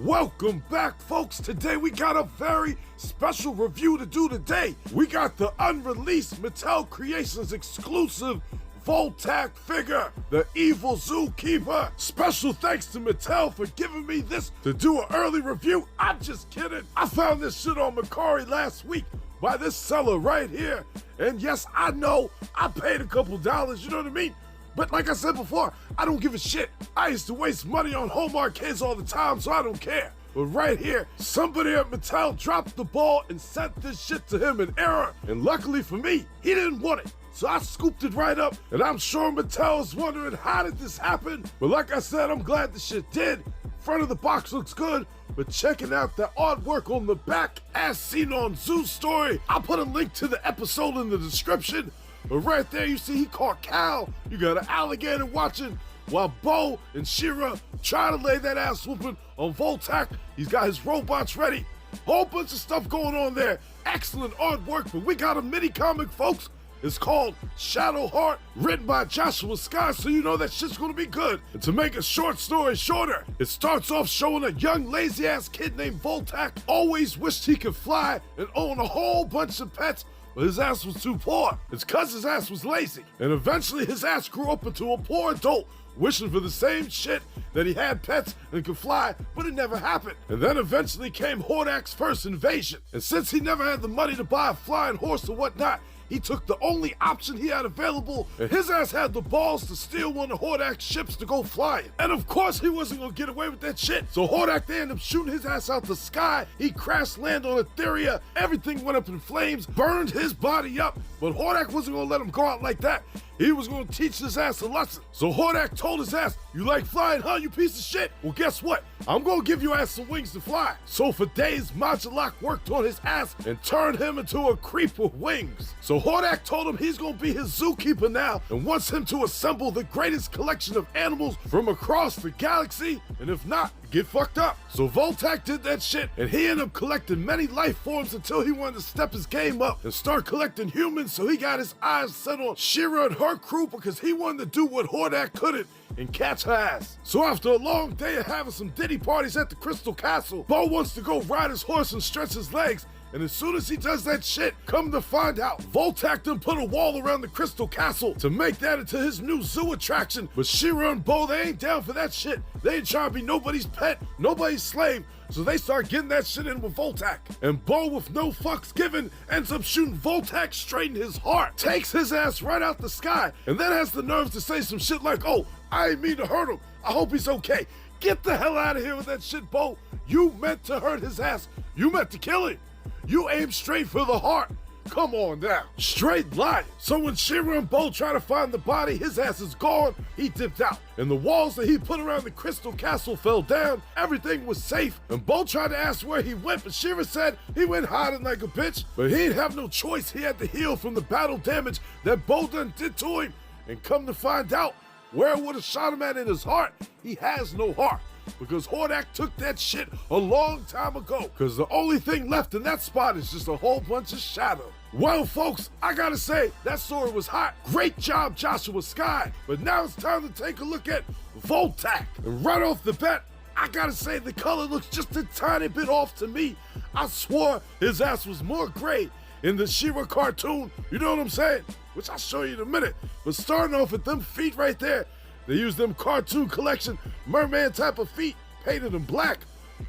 Welcome back, folks. Today we got a very special review to do today. We got the unreleased Mattel Creations Exclusive Vultak figure, the evil zookeeper. Special thanks to Mattel for giving me this to do an early review. I'm just kidding. I found this shit on Mercari last week by this seller right here. And yes, I know I paid a couple dollars, you know what I mean? But like I said before, I don't give a shit. I used to waste money on home arcades all the time, so I don't care. But right here, somebody at Mattel dropped the ball and sent this shit to him in error. And luckily for me, he didn't want it. So I scooped it right up, and I'm sure Mattel's wondering how did this happen? But like I said, I'm glad the shit did. Front of the box looks good, but checking out the artwork on the back as seen on Zoo Story, I'll put a link to the episode in the description. But right there you see he caught Cal, you got an alligator watching, while Bo and Shira try to lay that ass whooping on Vultak. He's got his robots ready. Whole bunch of stuff going on there. Excellent artwork, but we got a mini-comic, folks. It's called Shadow Heart, written by Joshua Scott, so you know that shit's gonna be good. And to make a short story shorter, it starts off showing a young lazy-ass kid named Vultak always wished he could fly and own a whole bunch of pets, but his ass was too poor. It's cause his ass was lazy. And eventually his ass grew up into a poor adult, wishing for the same shit, that he had pets and could fly, but it never happened. And then eventually came Hordak's first invasion. And since he never had the money to buy a flying horse or whatnot, he took the only option he had available, and his ass had the balls to steal one of Hordak's ships to go flying. And of course he wasn't gonna get away with that shit. So Hordak, they ended up shooting his ass out the sky. He crashed land on Etheria. Everything went up in flames, burned his body up. But Hordak wasn't gonna let him go out like that. He was gonna teach his ass a lesson. So Hordak told his ass, "You like flying, huh, you piece of shit? Well, guess what? I'm gonna give your ass some wings to fly." So for days, Majulak worked on his ass and turned him into a creep with wings. So Hordak told him he's gonna be his zookeeper now and wants him to assemble the greatest collection of animals from across the galaxy, and if not, get fucked up. So Vultak did that shit, and he ended up collecting many life forms until he wanted to step his game up and start collecting humans, so he got his eyes set on Shira and her crew because he wanted to do what Hordak couldn't and catch her ass. So after a long day of having some ditty parties at the Crystal Castle, Bo wants to go ride his horse and stretch his legs. And as soon as he does that shit, come to find out, Vultak done put a wall around the Crystal Castle to make that into his new zoo attraction. But Shira and Bo, they ain't down for that shit. They ain't trying to be nobody's pet, nobody's slave. So they start getting that shit in with Vultak. And Bo, with no fucks given, ends up shooting Vultak straight in his heart. Takes his ass right out the sky. And then has the nerves to say some shit like, "Oh, I ain't mean to hurt him. I hope he's okay." Get the hell out of here with that shit, Bo. You meant to hurt his ass. You meant to kill him. You aimed straight for the heart. Come on now. Straight lying. So when Shira and Bo try to find the body, his ass is gone. He dipped out. And the walls that he put around the Crystal Castle fell down. Everything was safe. And Bo tried to ask where he went, but Shira said he went hiding like a bitch. But he didn't have no choice. He had to heal from the battle damage that Bo done did to him. And come to find out, where it would have shot him at in his heart, he has no heart. Because Hordak took that shit a long time ago. Because the only thing left in that spot is just a whole bunch of shadow. Well, folks, I gotta say, that story was hot. Great job, Joshua Sky. But now it's time to take a look at Vultak. And right off the bat, I gotta say the color looks just a tiny bit off to me. I swore his ass was more gray in the Shira cartoon. You know what I'm saying? Which I'll show you in a minute. But starting off with them feet right there, they used them cartoon collection merman type of feet, painted them black.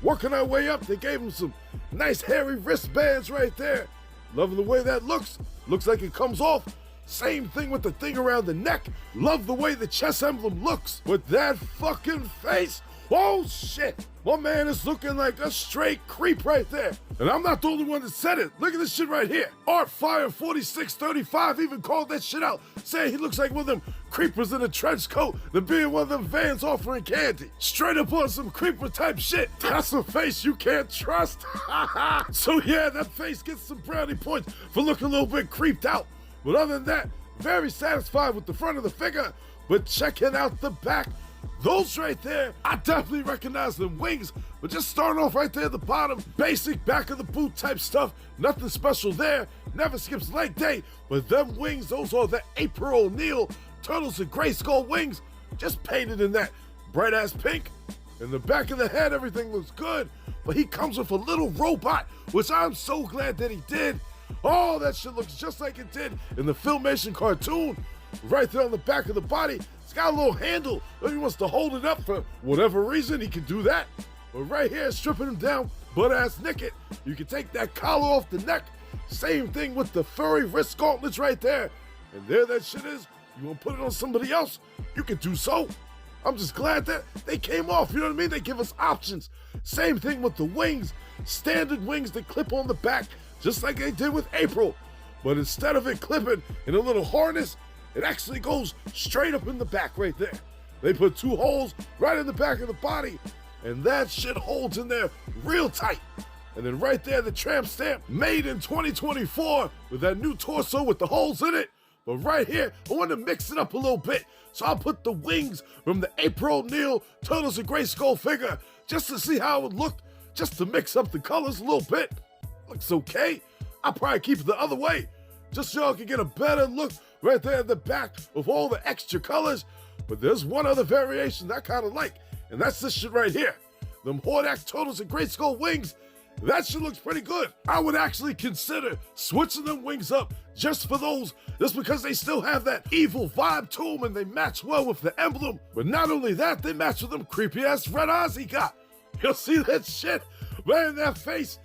Working our way up, they gave him some nice hairy wristbands right there. Loving the way that looks. Looks like it comes off. Same thing with the thing around the neck. Love the way the chest emblem looks. With that fucking face. Oh shit. My man is looking like a straight creep right there. And I'm not the only one that said it. Look at this shit right here. Artfire 4635 even called that shit out, saying he looks like one of them creepers in a trench coat than being one of them vans offering candy. Straight up on some creeper type shit. That's a face you can't trust. So yeah, that face gets some brownie points for looking a little bit creeped out. But other than that, very satisfied with the front of the figure. But checking out the back, those right there, I definitely recognize them wings, but just starting off right there at the bottom, basic back of the boot type stuff, nothing special there, never skips leg day, but them wings, those are the April O'Neil Turtles and Gray Skull wings, just painted in that bright ass pink. In the back of the head, everything looks good, but he comes with a little robot, which I'm so glad that he did. Oh, that shit looks just like it did in the Filmation cartoon. Right there on the back of the body, it's got a little handle. If he wants to hold it up for whatever reason, he can do that. But right here, stripping him down, butt-ass naked. You can take that collar off the neck. Same thing with the furry wrist gauntlets right there. And there that shit is. You want to put it on somebody else? You can do so. I'm just glad that they came off, you know what I mean? They give us options. Same thing with the wings. Standard wings that clip on the back, just like they did with April. But instead of it clipping in a little harness, it actually goes straight up in the back right there. They put 2 holes right in the back of the body, and that shit holds in there real tight. And then right there, the tramp stamp, made in 2024, with that new torso with the holes in it. But right here, I want to mix it up a little bit. So I'll put the wings from the April O'Neil Turtles of Grayskull figure, just to see how it would look, just to mix up the colors a little bit. Looks okay. I'll probably keep it the other way, just so y'all can get a better look right there at the back with all the extra colors. But there's one other variation I kind of like, and that's this shit right here. Them Hordak Turtles of Grayskull wings. That shit looks pretty good. I would actually consider switching them wings up just for those, just because they still have that evil vibe to them and they match well with the emblem. But not only that, they match with them creepy ass red eyes he got. You'll see that shit? Man, that face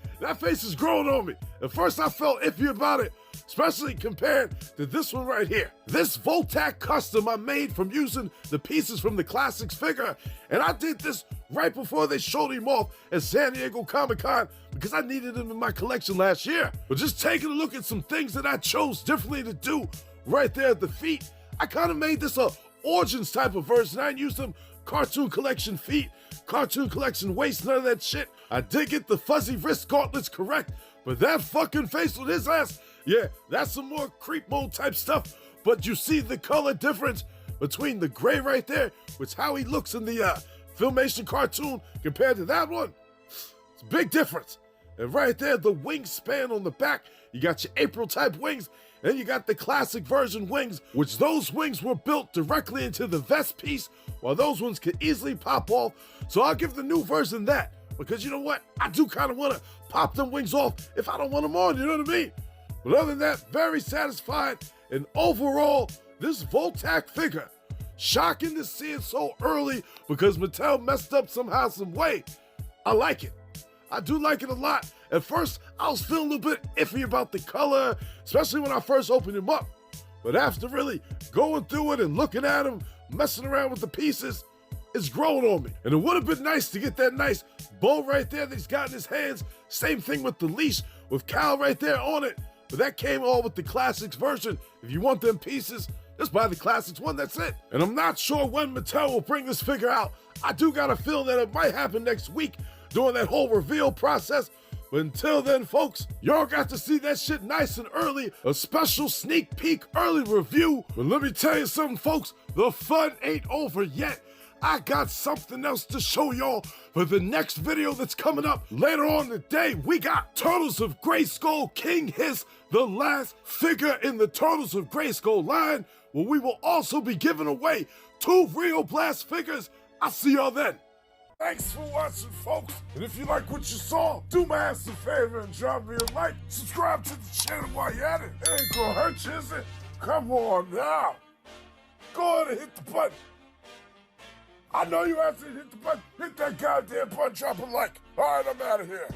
is growing on me. At first I felt iffy about it, especially compared to this one right here. This Vultak custom I made from using the pieces from the Classics figure, and I did this right before they showed him off at San Diego Comic-Con because I needed him in my collection last year. But just taking a look at some things that I chose differently to do right there at the feet, I kind of made this a Origins type of version. I didn't use them Cartoon Collection feet, Cartoon Collection waist, none of that shit. I did get the fuzzy wrist gauntlets correct, but that fucking face with his ass, yeah, that's some more creep mode type stuff. But you see the color difference between the gray right there, which how he looks in the Filmation cartoon compared to that one. It's a big difference. And right there, the wingspan on the back, you got your April type wings, and you got the classic version wings, which those wings were built directly into the vest piece, while those ones could easily pop off. So I'll give the new version that, because you know what? I do kind of want to pop them wings off if I don't want them on, you know what I mean? But other than that, very satisfied. And overall, this Vultak figure, shocking to see it so early because Mattel messed up somehow, some way. I like it. I do like it a lot. At first, I was feeling a little bit iffy about the color, especially when I first opened him up. But after really going through it and looking at him, messing around with the pieces, it's growing on me. And it would have been nice to get that nice bow right there that he's got in his hands. Same thing with the leash with Cal right there on it. But that came all with the Classics version. If you want them pieces, just buy the Classics one, that's it. And I'm not sure when Mattel will bring this figure out. I do got a feeling that it might happen next week during that whole reveal process. But until then, folks, y'all got to see that shit nice and early. A special sneak peek early review. But let me tell you something, folks. The fun ain't over yet. I got something else to show y'all for the next video that's coming up later on today. We got Turtles of Grayskull King Hiss, the last figure in the Turtles of Grayskull line, where we will also be giving away 2 Rio Blast figures. I'll see y'all then. Thanks for watching, folks. And if you like what you saw, do my ass a favor and drop me a like. Subscribe to the channel while you're at it. It ain't gonna hurt you, is it? Come on now. Go ahead and hit the button. I know you have to hit the button. Hit that goddamn button, drop a like. All right, I'm out of here.